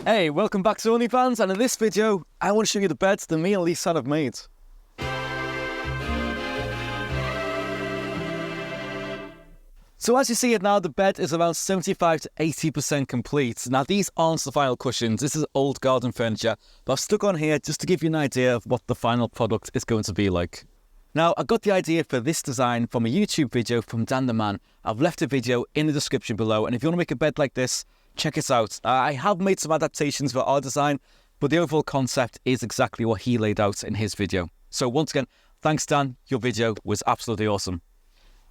Hey, welcome back to OnlyFans, and in this video, I want to show you the beds that me and Leisan have made. So as you see it now, the bed is around 75 to 80% complete. Now these aren't the final cushions, this is old garden furniture, but I've stuck on here just to give you an idea of what the final product is going to be like. Now I got the idea for this design from a YouTube video from Dan the Man. I've left a video in the description below, and if you want to make a bed like this, check it out. I have made some adaptations for our design, but the overall concept is exactly what he laid out in his video. So once again, thanks Dan, your video was absolutely awesome.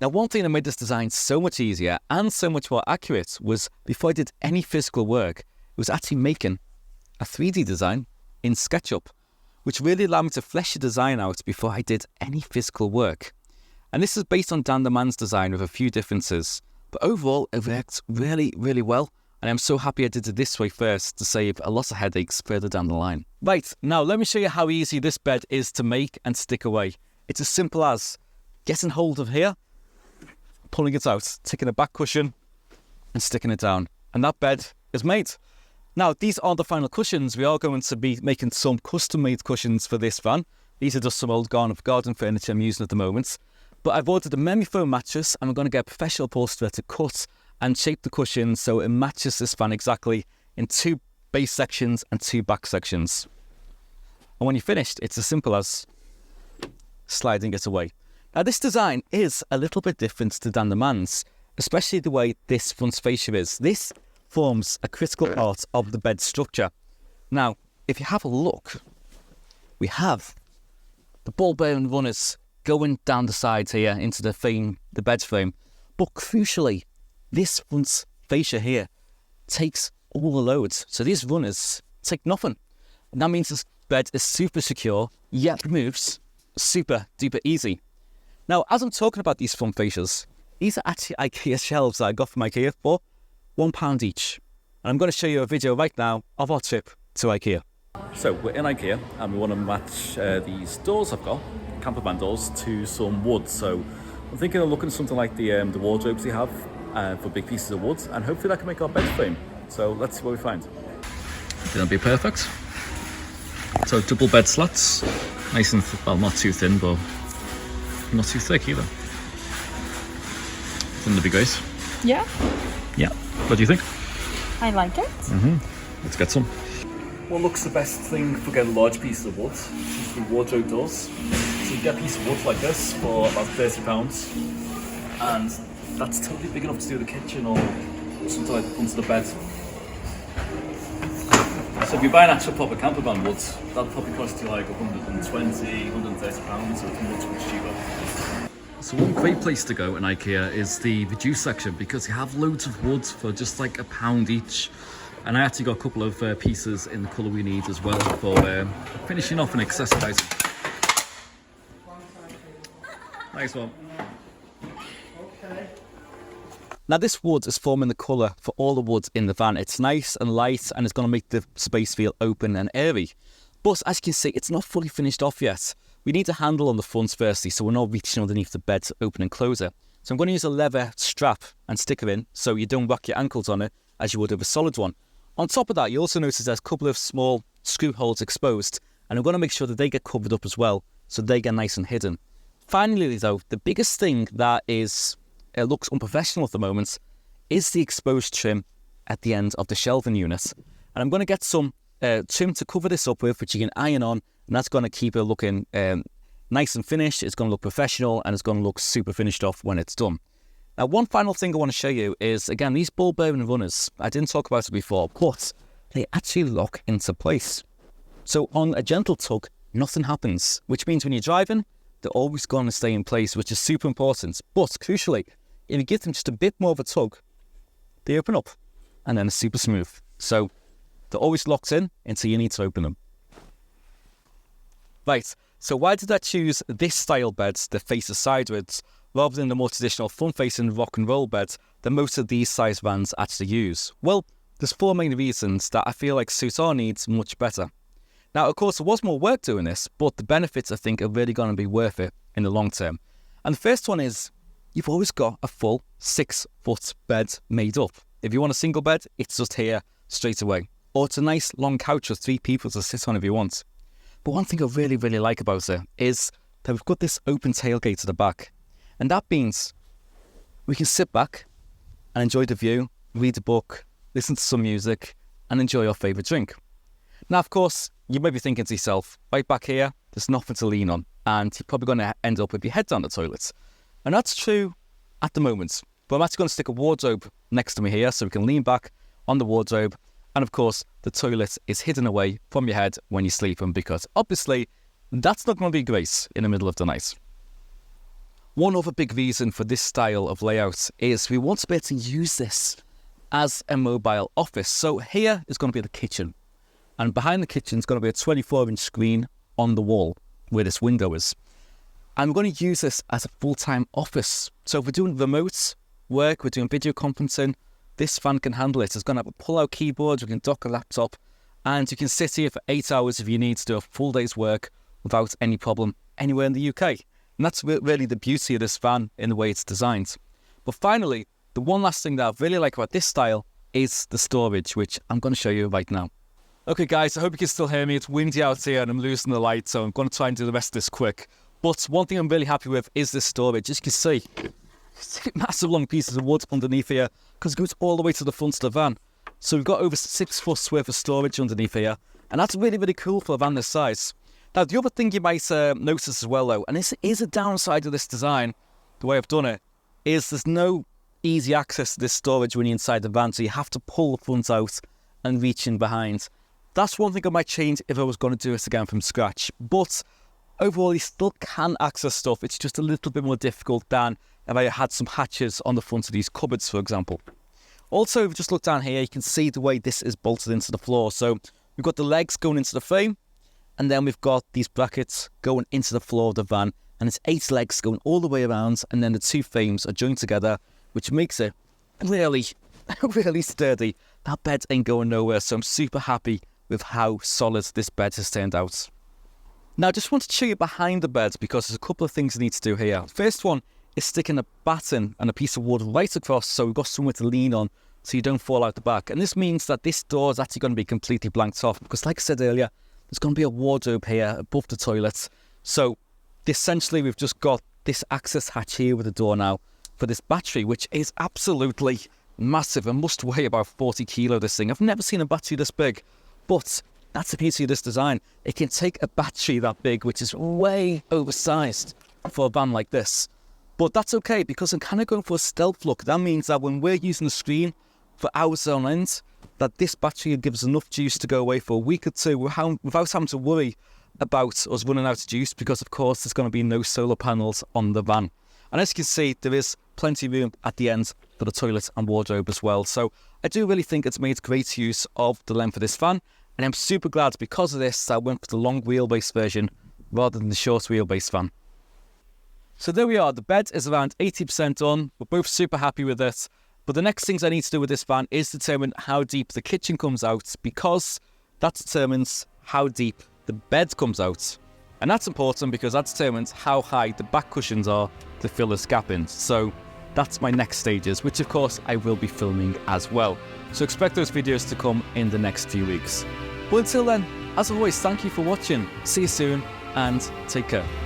Now one thing that made this design so much easier and so much more accurate was before I did any physical work, it was actually making a 3D design in SketchUp, which really allowed me to flesh the design out before I did any physical work. And this is based on Dan the Man's design with a few differences, but overall it worked really, really well. And I'm so happy I did it this way first to save a lot of headaches further down the line. Right, now let me show you how easy this bed is to make and stick away. It's as simple as getting hold of here, pulling it out, taking a back cushion and sticking it down. And that bed is made. Now, these aren't the final cushions. We are going to be making some custom-made cushions for this van. These are just some old garden furniture I'm using at the moment. But I've ordered a memory foam mattress and I'm going to get a professional upholsterer to cut and shape the cushion so it matches this van exactly in 2 base sections and 2 back sections. And when you're finished, it's as simple as sliding it away. Now this design is a little bit different to Dan the Man's, especially the way this front fascia is. This forms a critical part of the bed structure. Now, if you have a look, we have the ball bearing runners going down the sides here into the frame, the bed frame, but crucially, this front fascia here takes all the loads. So these runners take nothing. And that means this bed is super secure, yet moves super duper easy. Now, as I'm talking about these front fascias, these are actually Ikea shelves that I got from Ikea for £1 each. And I'm going to show you a video right now of our trip to Ikea. So we're in Ikea and we want to match these doors I've got, campervan doors, to some wood. So I'm thinking of looking at something like the wardrobes they have for big pieces of wood, and hopefully that can make our bed frame. So let's see what we find. It'll be perfect. So double bed slats, nice and, well, not too thin, but not too thick either. Think that'd be great. Yeah. Yeah. What do you think? I like it. Let's get some. What looks the best thing for getting large pieces of wood is the wardrobe doors. So you get a piece of wood like this for about £30, and that's totally big enough to do the kitchen or something like the front of the bed. So if you buy an actual proper campervan wood, that'll probably cost you like £120, £130, so it's much cheaper. So one great place to go in Ikea is the reduce section, because you have loads of wood for just like £1 each. And I actually got a couple of pieces in the colour we need as well for finishing off and accessorising. Nice one. Now this wood is forming the colour for all the wood in the van. It's nice and light and it's going to make the space feel open and airy. But as you can see, it's not fully finished off yet. We need a handle on the front firstly, so we're not reaching underneath the bed to open and close it. So I'm going to use a leather strap and stick it in so you don't whack your ankles on it as you would with a solid one. On top of that, you also notice there's a couple of small screw holes exposed, and I'm going to make sure that they get covered up as well so they get nice and hidden. Finally though, the biggest thing that is looks unprofessional at the moment is the exposed trim at the end of the shelving unit. And I'm going to get some trim to cover this up with, which you can iron on, and that's going to keep it looking nice and finished. It's going to look professional and it's going to look super finished off when it's done. Now one final thing I want to show you is, again, these ball bearing runners. I didn't talk about it before, but they actually lock into place. So on a gentle tug, nothing happens, which means when you're driving, they're always going to stay in place, which is super important. But crucially, if you give them just a bit more of a tug, they open up and then it's super smooth. So they're always locked in until you need to open them. Right, so why did I choose this style bed that faces sideways rather than the more traditional front-facing rock and roll bed that most of these size vans actually use? Well, there's 4 main reasons that I feel like suit our needs much better. Now, of course, there was more work doing this, but the benefits, I think, are really going to be worth it in the long term. And the first one is, you've always got a full 6-foot bed made up. If you want a single bed, it's just here straight away. or it's a nice long couch for 3 people to sit on if you want. But one thing I really, really like about it is that we've got this open tailgate at the back. And that means we can sit back and enjoy the view, read a book, listen to some music, and enjoy our favourite drink. Now, of course, you may be thinking to yourself, right back here, there's nothing to lean on, and you're probably going to end up with your head down the toilet. And that's true at the moment. But I'm actually going to stick a wardrobe next to me here so we can lean back on the wardrobe. And of course, the toilet is hidden away from your head when you're sleeping, because obviously that's not going to be great in the middle of the night. One other big reason for this style of layout is we want to be able to use this as a mobile office. So here is going to be the kitchen. And behind the kitchen is going to be a 24-inch screen on the wall where this window is. And we're going to use this as a full-time office. So if we're doing remote work, we're doing video conferencing, this fan can handle it. It's going to have a pull-out keyboard, we can dock a laptop, and you can sit here for 8 hours if you need to do a full day's work without any problem anywhere in the UK. And that's really the beauty of this van in the way it's designed. But finally, the one last thing that I really like about this style is the storage, which I'm going to show you right now. Okay guys, I hope you can still hear me. It's windy out here and I'm losing the light, so I'm going to try and do the rest of this quick. But one thing I'm really happy with is this storage. As you can see, massive long pieces of wood underneath here, because it goes all the way to the front of the van. So we've got over 6 foot worth of storage underneath here, and that's really, really cool for a van this size. Now, the other thing you might notice as well, though, and this is a downside of this design, the way I've done it, is there's no easy access to this storage when you're inside the van, so you have to pull the front out and reach in behind. That's one thing I might change if I was going to do this again from scratch. But overall, you still can access stuff. It's just a little bit more difficult than if I had some hatches on the front of these cupboards, for example. Also, if you just look down here, you can see the way this is bolted into the floor. So we've got the legs going into the frame, and then we've got these brackets going into the floor of the van, and it's 8 legs going all the way around, and then the 2 frames are joined together, which makes it really, really sturdy. That bed ain't going nowhere, so I'm super happy with how solid this bed has turned out. Now, I just want to show you behind the bed, because there's a couple of things I need to do here. First one is sticking a batten and a piece of wood right across, so we've got somewhere to lean on so you don't fall out the back. And this means that this door is actually going to be completely blanked off, because like I said earlier, there's going to be a wardrobe here above the toilet. So essentially we've just got this access hatch here with a door now for this battery, which is absolutely massive. It must weigh about 40 kilo, this thing. I've never seen a battery this big, but that's the beauty of this design. It can take a battery that big, which is way oversized for a van like this. But that's okay, because I'm kind of going for a stealth look. That means that when we're using the screen for hours on end, that this battery will give us enough juice to go away for a week or 2 without having to worry about us running out of juice, because of course there's going to be no solar panels on the van. And as you can see, there is plenty of room at the end for the toilet and wardrobe as well. So I do really think it's made great use of the length of this van, and I'm super glad because of this I went for the long wheelbase version rather than the short wheelbase van. So there we are, the bed is around 80% done. We're both super happy with it. But the next things I need to do with this van is determine how deep the kitchen comes out, because that determines how deep the bed comes out. And that's important because that determines how high the back cushions are to fill this gap in. So that's my next stages, which of course I will be filming as well. So expect those videos to come in the next few weeks. But until then, as always, thank you for watching. See you soon and take care.